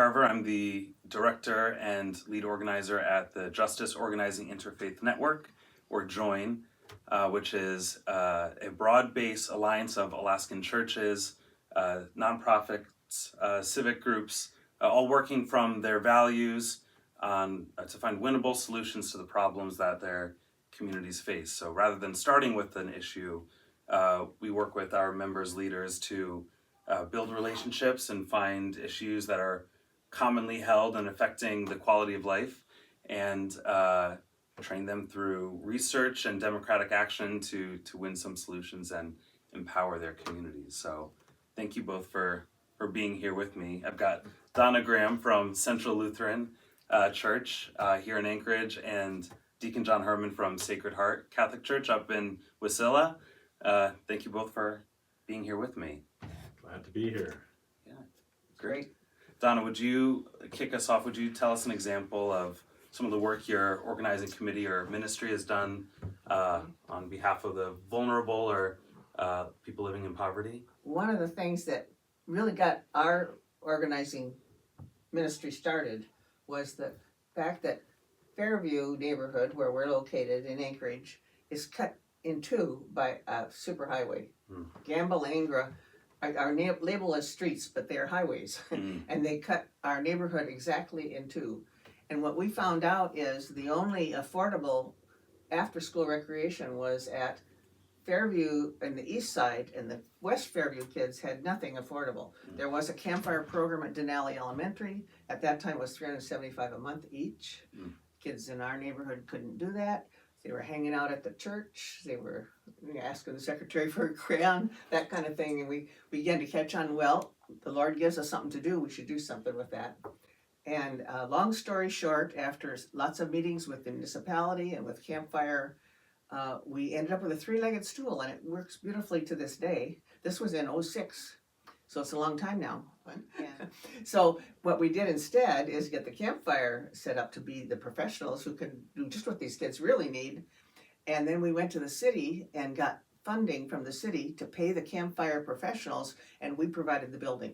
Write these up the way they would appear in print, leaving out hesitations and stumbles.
Carver. I'm the director and lead organizer at the Justice Organizing Interfaith Network, or JOIN, which is a broad-based alliance of Alaskan churches, nonprofits, civic groups, all working from their values to find winnable solutions to the problems that their communities face. So rather than starting with an issue, we work with our members' leaders to build relationships and find issues that are commonly held and affecting the quality of life, and train them through research and democratic action to win some solutions and empower their communities. So thank you both for being here with me. I've got Donna Graham from Central Lutheran Church here in Anchorage, and Deacon Jon Herman from Sacred Heart Catholic Church up in Wasilla. Thank you both for being here with me. Glad to be here. Yeah, great. Donna, would you kick us off? Would you tell us an example of some of the work your organizing committee or ministry has done on behalf of the vulnerable or people living in poverty? One of the things that really got our organizing ministry started was the fact that Fairview neighborhood, where we're located in Anchorage, is cut in two by a superhighway. Gamble and Ingra, our label is streets, but they're highways. And they cut our neighborhood exactly in two. And what we found out is the only affordable after-school recreation was at Fairview in the east side, and the West Fairview kids had nothing affordable. There was a campfire program at Denali Elementary. At that time it was $375 a month each. Kids in our neighborhood couldn't do that. They were hanging out at the church. They were asking the secretary for a crayon, that kind of thing. And we began to catch on, well, the Lord gives us something to do. We should do something with that. And long story short, after lots of meetings with the municipality and with Campfire, we ended up with a three-legged stool, and it works beautifully to this day. This was in '06, so it's a long time now. So what we did instead is get the Campfire set up to be the professionals who can do just what these kids really need. And then we went to the city and got funding from the city to pay the Campfire professionals, and we provided the building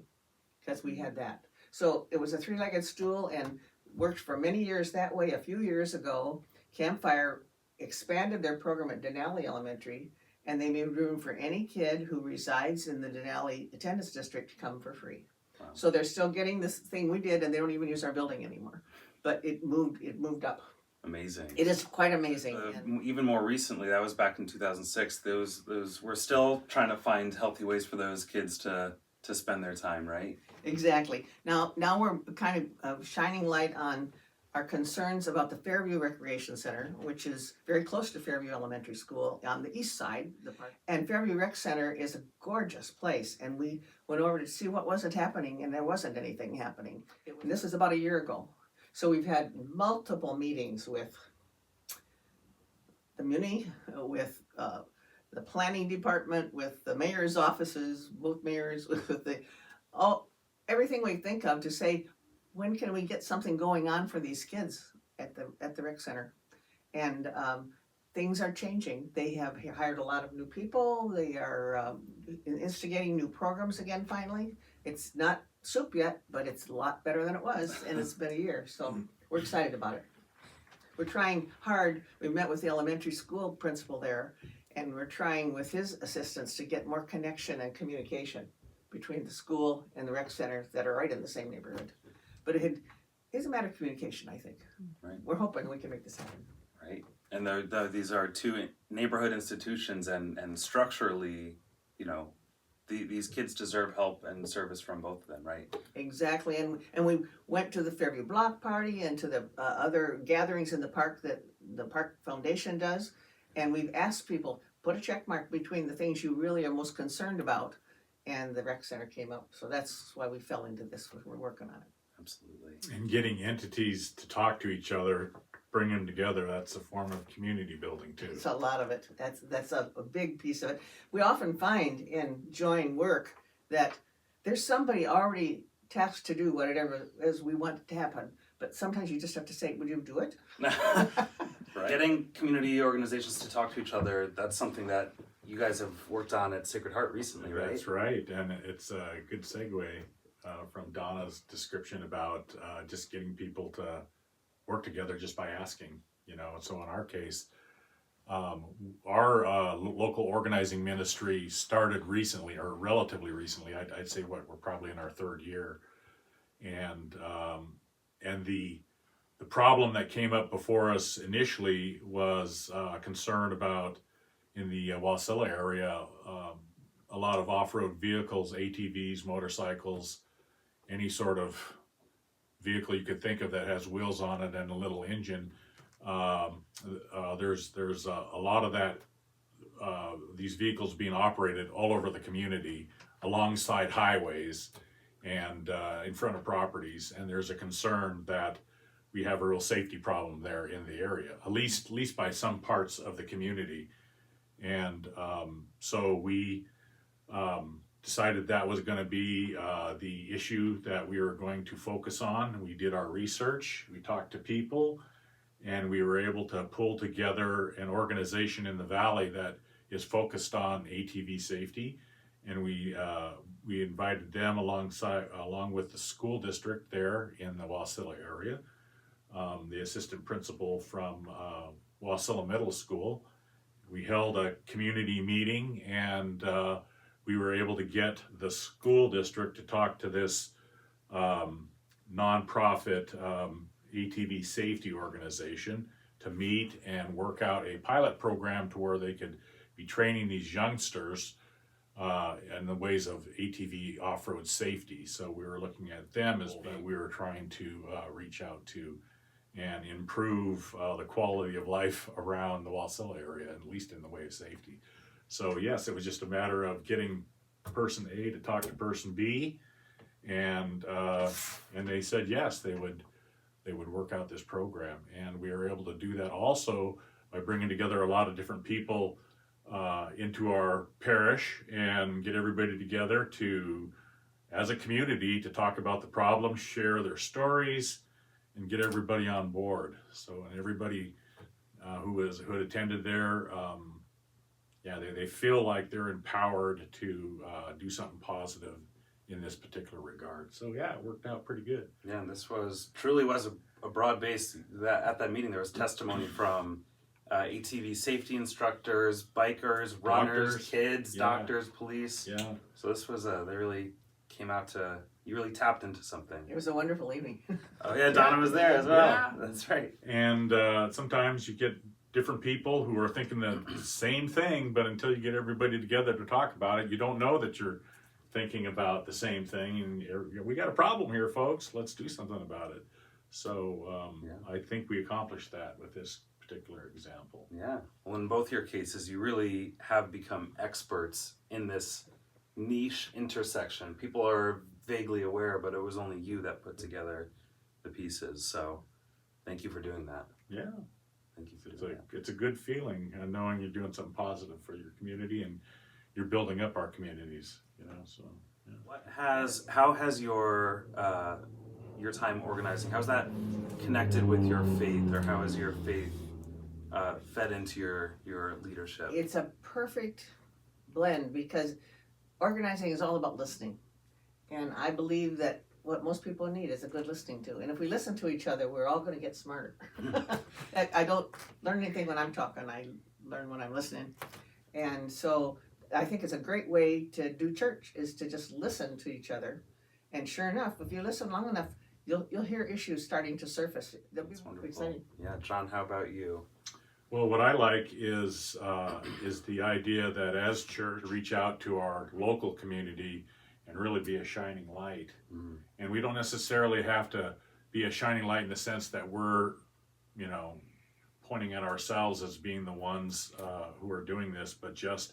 because we had that. So it was a three-legged stool and worked for many years that way. A few years ago, Campfire expanded their program at Denali Elementary, and they made room for any kid who resides in the Denali Attendance District to come for free. Wow. So they're still getting this thing we did, and they don't even use our building anymore. But it moved up. Amazing. It is quite amazing. Even more recently, that was back in 2006. Those we're still trying to find healthy ways for those kids to spend their time, right? Exactly. Now we're kind of shining light on our concerns about the Fairview Recreation Center, which is very close to Fairview Elementary School on the east side. And Fairview Rec Center is a gorgeous place, and we went over to see what wasn't happening, and there wasn't anything happening. And this is about a year ago. So we've had multiple meetings with the Muni, with the planning department, with the mayor's offices, both mayors, with everything we think of to say, when can we get something going on for these kids at the rec center? And things are changing. They have hired a lot of new people. They are instigating new programs again finally. It's not soup yet, but it's a lot better than it was, and it's been a year, so we're excited about it. We're trying hard. We met with the elementary school principal there, and we're trying with his assistants to get more connection and communication between the school and the rec center that are right in the same neighborhood. But it is a matter of communication, I think. Right. We're hoping we can make this happen. Right. And these are two neighborhood institutions, and structurally, these kids deserve help and service from both of them, right? Exactly. And we went to the Fairview Block Party and to the other gatherings in the park that the Park Foundation does. And we've asked people, put a check mark between the things you really are most concerned about, and the rec center came up. So that's why we fell into this. We're working on it. Absolutely. And getting entities to talk to each other, bring them together, that's a form of community building too. It's a lot of it. That's a big piece of it. We often find in join work that there's somebody already tasked to do whatever it is we want to happen. But sometimes you just have to say, would you do it? Right. Getting community organizations to talk to each other, that's something that you guys have worked on at Sacred Heart recently, right? That's right, and it's a good segue. from Donna's description about just getting people to work together just by asking, So in our case, our local organizing ministry started recently, or relatively recently. I'd say we're probably in our third year, and the problem that came up before us initially was concern about in the Wasilla area. A lot of off-road vehicles, ATVs, motorcycles, any sort of vehicle you could think of that has wheels on it and a little engine. There's a lot of that, these vehicles being operated all over the community alongside highways and in front of properties, and there's a concern that we have a real safety problem there in the area, at least by some parts of the community. And so we decided that was going to be the issue that we were going to focus on. We did our research, we talked to people, and we were able to pull together an organization in the valley that is focused on ATV safety. And we invited them along with the school district there in the Wasilla area, the assistant principal from Wasilla Middle School. We held a community meeting, and we were able to get the school district to talk to this nonprofit ATV safety organization to meet and work out a pilot program to where they could be training these youngsters in the ways of ATV off-road safety. So we were looking at them as we were trying to reach out to and improve the quality of life around the Wasilla area, at least in the way of safety. So yes, it was just a matter of getting person A to talk to person B, and they said yes, they would work out this program. And we were able to do that also by bringing together a lot of different people into our parish and get everybody together to, as a community, to talk about the problem, share their stories, and get everybody on board. So, and everybody who had attended there, they feel like they're empowered to do something positive in this particular regard. So yeah, it worked out pretty good. Yeah, and this truly was a broad base. At that meeting, there was testimony from ATV safety instructors, bikers, runners, Doctors. kids, Yeah. doctors, police. Yeah. So this was they really came out to, you really tapped into something. It was a wonderful evening. Oh yeah, Donna was there as well. Yeah. That's right. And sometimes you get different people who are thinking the same thing, but until you get everybody together to talk about it, you don't know that you're thinking about the same thing. And we got a problem here, folks. Let's do something about it. So I think we accomplished that with this particular example. Yeah. Well, in both your cases, you really have become experts in this niche intersection. People are vaguely aware, but it was only you that put together the pieces. So thank you for doing that. Yeah. Thank you for doing that. It's a good feeling knowing you're doing something positive for your community and you're building up our communities, so. Yeah. How has your time organizing, how's that connected with your faith, or how has your faith fed into your leadership? It's a perfect blend because organizing is all about listening. And I believe that what most people need is a good listening to. And if we listen to each other, we're all going to get smarter. I don't learn anything when I'm talking. I learn when I'm listening. And so I think it's a great way to do church, is to just listen to each other. And sure enough, if you listen long enough, you'll hear issues starting to surface. That'll be exciting. Yeah, John, how about you? Well, what I like is the idea that as church, reach out to our local community and really be a shining light. Mm-hmm. And we don't necessarily have to be a shining light in the sense that we're, pointing at ourselves as being the ones who are doing this, but just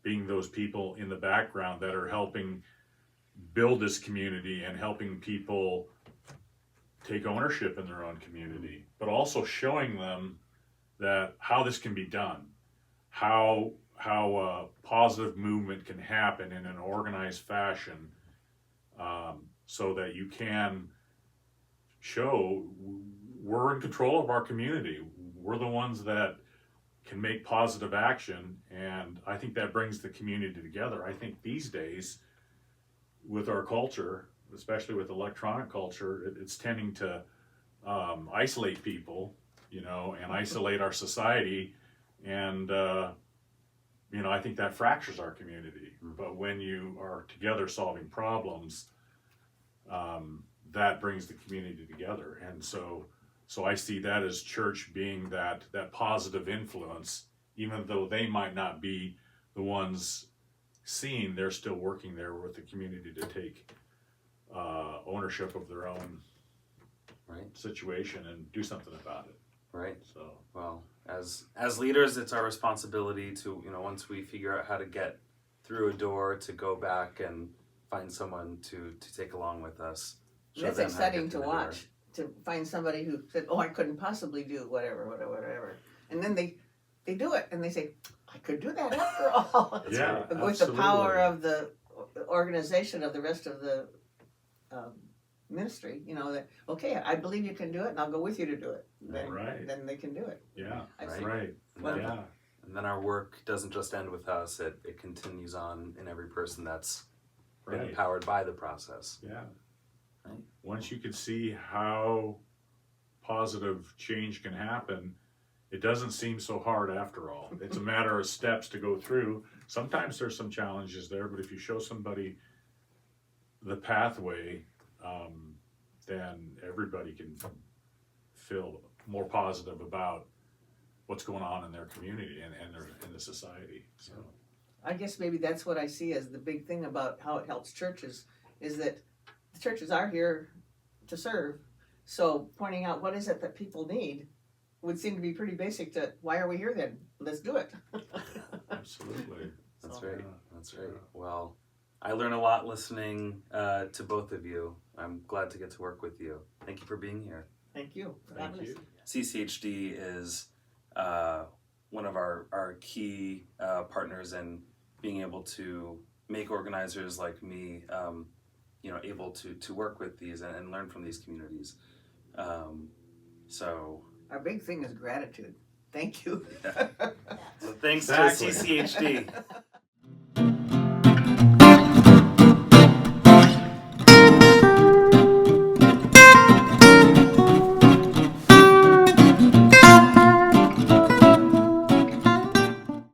being those people in the background that are helping build this community and helping people take ownership in their own community, but also showing them that how this can be done, how a positive movement can happen in an organized fashion, so that you can show we're in control of our community. We're the ones that can make positive action, and I think that brings the community together. I think these days, with our culture, especially with electronic culture, it's tending to isolate people, and isolate our society, and I think that fractures our community. But when you are together solving problems, that brings the community together. And so I see that as church being that positive influence, even though they might not be the ones seen, they're still working there with the community to take ownership of their own situation and do something about it. Right. So, well, as leaders, it's our responsibility to, once we figure out how to get through a door, to go back and find someone to take along with us. That's exciting to watch, to find somebody who said, oh, I couldn't possibly do whatever. And then they do it, and they say, I could do that after all. Yeah, With absolutely. the power of the organization of the rest of the ministry, that, okay, I believe you can do it, and I'll go with you to do it. Then they can do it. Yeah, right. And then our work doesn't just end with us, it continues on in every person that's been empowered by the process. Yeah. Right. Once you can see how positive change can happen, it doesn't seem so hard after all. It's a matter of steps to go through. Sometimes there's some challenges there, but if you show somebody the pathway, then everybody can feel more positive about what's going on in their community and in the society. So I guess maybe that's what I see as the big thing about how it helps churches, is that the churches are here to serve. So pointing out what is it that people need would seem to be pretty basic to, why are we here then? Let's do it. absolutely. That's right. That's right. Well, I learn a lot listening to both of you. I'm glad to get to work with you. Thank you for being here. Thank you. Thank you. CCHD is one of our key partners in being able to make organizers like me, able to work with these and learn from these communities. So our big thing is gratitude. Thank you. so thanks Exactly. to CCHD.